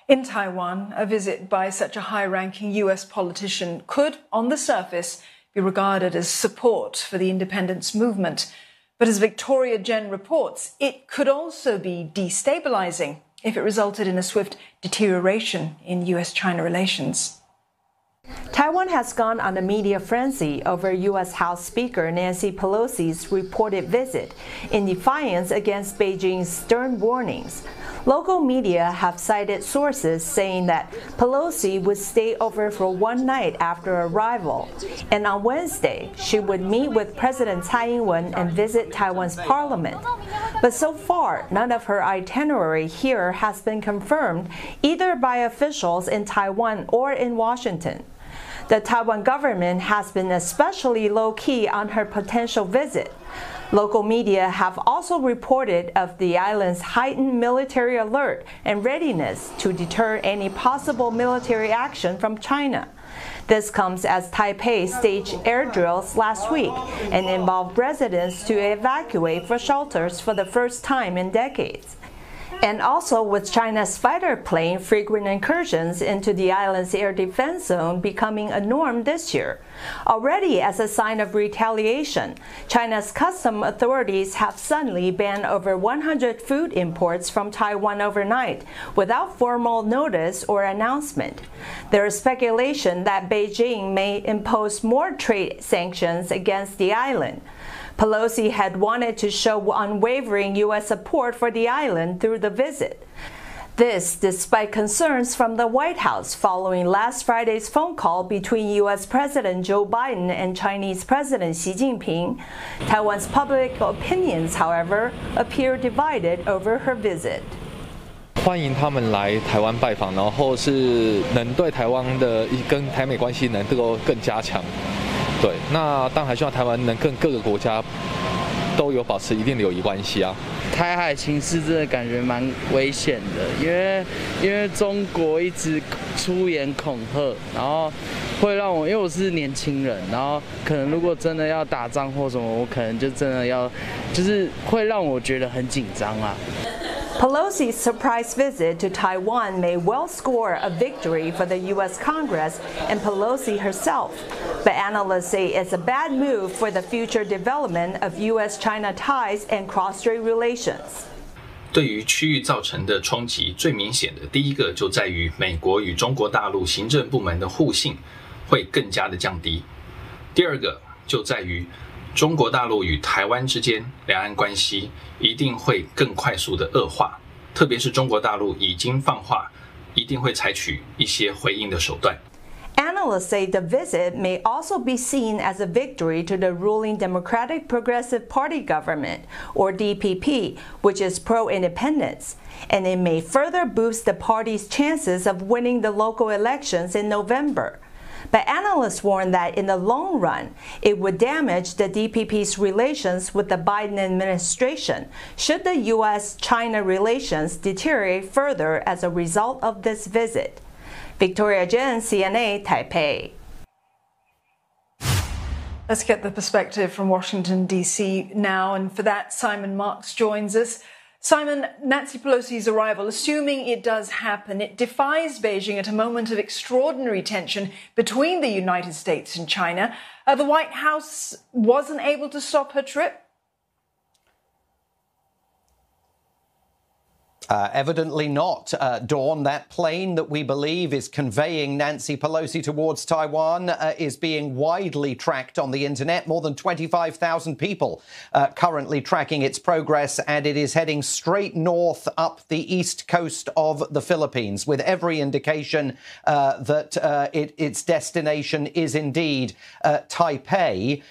In Taiwan, a visit by such a high-ranking US politician could, on the surface, be regarded as support for the independence movement. But as Victoria Jen reports, it could also be destabilising if it resulted in a swift deterioration in US-China relations. Taiwan has gone on a media frenzy over US House Speaker Nancy Pelosi's reported visit in defiance against Beijing's stern warnings. Local media have cited sources saying that Pelosi would stay over for one night after arrival, and on Wednesday she would meet with President Tsai Ing-wen and visit Taiwan's parliament. But so far, none of her itinerary here has been confirmed either by officials in Taiwan or in Washington. The Taiwan government has been especially low-key on her potential visit. Local media have also reported of the island's heightened military alert and readiness to deter any possible military action from China. This comes as Taipei staged air drills last week and involved residents to evacuate for shelters for the first time in decades. And also with China's fighter plane frequent incursions into the island's air defense zone becoming a norm this year. Already as a sign of retaliation, China's custom authorities have suddenly banned over 100 food imports from Taiwan overnight without formal notice or announcement. There is speculation that Beijing may impose more trade sanctions against the island. Pelosi had wanted to show unwavering U.S. support for the island through the visit. This despite concerns from the White House following last Friday's phone call between U.S. President Joe Biden and Chinese President Xi Jinping. Taiwan's public opinions, however, appear divided over her visit. 欢迎他们来台湾拜访，然后是能对台湾的跟台美关系能够更加强。对，那当然还希望台湾能跟各个国家都有保持一定的友谊关系啊。台海情势真的感觉蛮危险的，因为中国一直出言恐吓，然后会让我，因为我是年轻人，然后可能如果真的要打仗或什么，我可能就真的要，就是会让我觉得很紧张啊。Pelosi's surprise visit to Taiwan may well score a victory for the U.S. Congress and Pelosi herself, but analysts say it's a bad move for the future development of U.S.-China ties and cross-strait relations. 对于区域造成的冲击，最明显的第一个就在于美国与中国大陆行政部门的互信会更加的降低。第二个就在于中国大陆与台湾之间两岸关系一定会更快速的恶化，特别是中国大陆已经放话，一定会采取一些回应的手段。Analysts say the visit may also be seen as a victory to the ruling Democratic Progressive Party government, or DPP, which is pro-independence, and it may further boost the party's chances of winning the local elections in November. But analysts warn that in the long run, it would damage the DPP's relations with the Biden administration should the U.S.-China relations deteriorate further as a result of this visit. Victoria Jen, CNA, Taipei. Let's get the perspective from Washington, D.C. now, and for that, Simon Marks joins us. Simon, Nancy Pelosi's arrival, assuming it does happen, it defies Beijing at a moment of extraordinary tension between the United States and China. The White House wasn't able to stop her trip? Evidently not, Dawn. That plane that we believe is conveying Nancy Pelosi towards Taiwan is being widely tracked on the internet. More than 25,000 people currently tracking its progress, and it is heading straight north up the east coast of the Philippines, with every indication that its destination is indeed Taipei.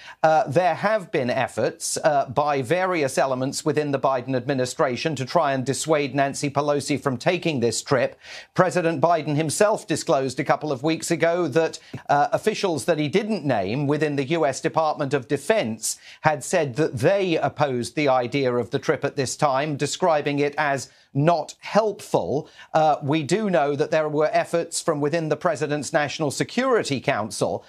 There have been efforts by various elements within the Biden administration to try and dissuade Nancy Pelosi from taking this trip. President Biden himself disclosed a couple of weeks ago that officials that he didn't name within the U.S. Department of Defense had said that they opposed the idea of the trip at this time, describing it as not helpful. We do know that there were efforts from within the President's National Security Council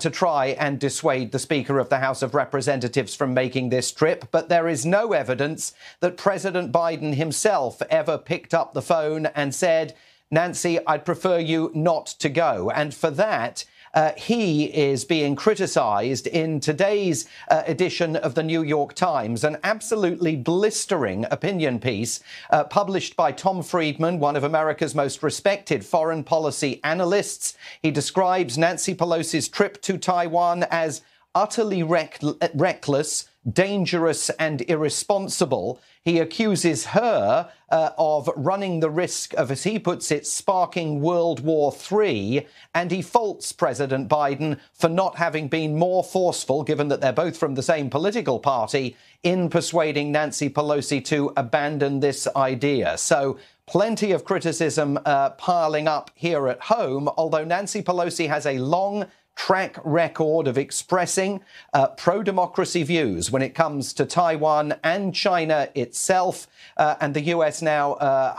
to try and dissuade the Speaker of the House of Representatives from making this trip, but there is no evidence that President Biden himself ever picked up the phone and said, Nancy, I'd prefer you not to go. And for that, he is being criticised in today's edition of the New York Times, an absolutely blistering opinion piece published by Tom Friedman, one of America's most respected foreign policy analysts. He describes Nancy Pelosi's trip to Taiwan as utterly reckless, dangerous and irresponsible. He accuses her of running the risk of, as he puts it, sparking World War III, and he faults President Biden for not having been more forceful, given that they're both from the same political party, in persuading Nancy Pelosi to abandon this idea. So plenty of criticism piling up here at home, although Nancy Pelosi has a long track record of expressing pro-democracy views when it comes to Taiwan and China itself, and the US now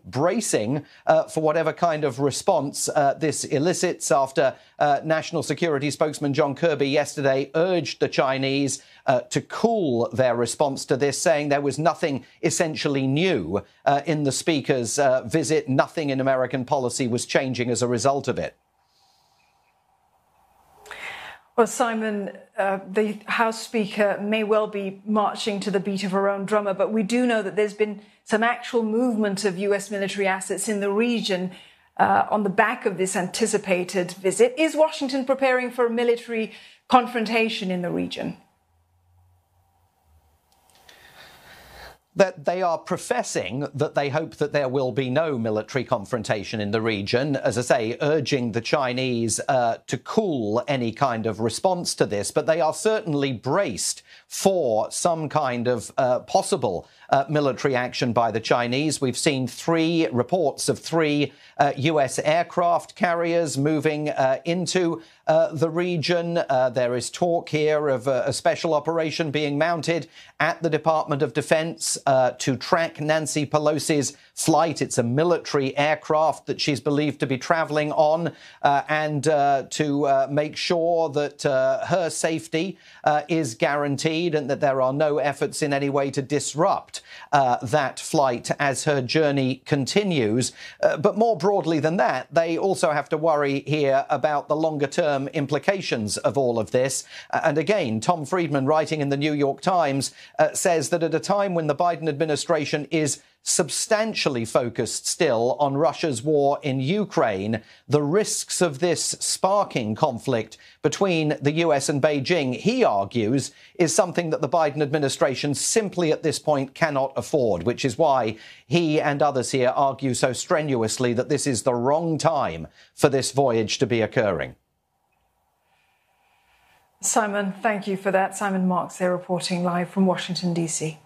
bracing for whatever kind of response this elicits after National Security spokesman John Kirby yesterday urged the Chinese to cool their response to this, saying there was nothing essentially new in the speaker's visit. Nothing in American policy was changing as a result of it. Well, Simon, the House Speaker may well be marching to the beat of her own drummer, but we do know that there's been some actual movement of US military assets in the region on the back of this anticipated visit. Is Washington preparing for a military confrontation in the region? That they are professing that they hope that there will be no military confrontation in the region, as I say, urging the Chinese to cool any kind of response to this. But they are certainly braced for some kind of possible military action by the Chinese. We've seen reports of three US aircraft carriers moving into the region. There is talk here of a special operation being mounted at the Department of Defense to track Nancy Pelosi's flight. It's a military aircraft that she's believed to be traveling on, and to make sure that her safety is guaranteed and that there are no efforts in any way to disrupt that flight as her journey continues. But more broadly than that, they also have to worry here about the longer-term implications of all of this. And again, Tom Friedman, writing in the New York Times, says that at a time when the Biden administration is substantially focused still on Russia's war in Ukraine, the risks of this sparking conflict between the US and Beijing, he argues, is something that the Biden administration simply at this point cannot afford, which is why he and others here argue so strenuously that this is the wrong time for this voyage to be occurring. Simon, thank you for that. Simon Marks there reporting live from Washington, D.C.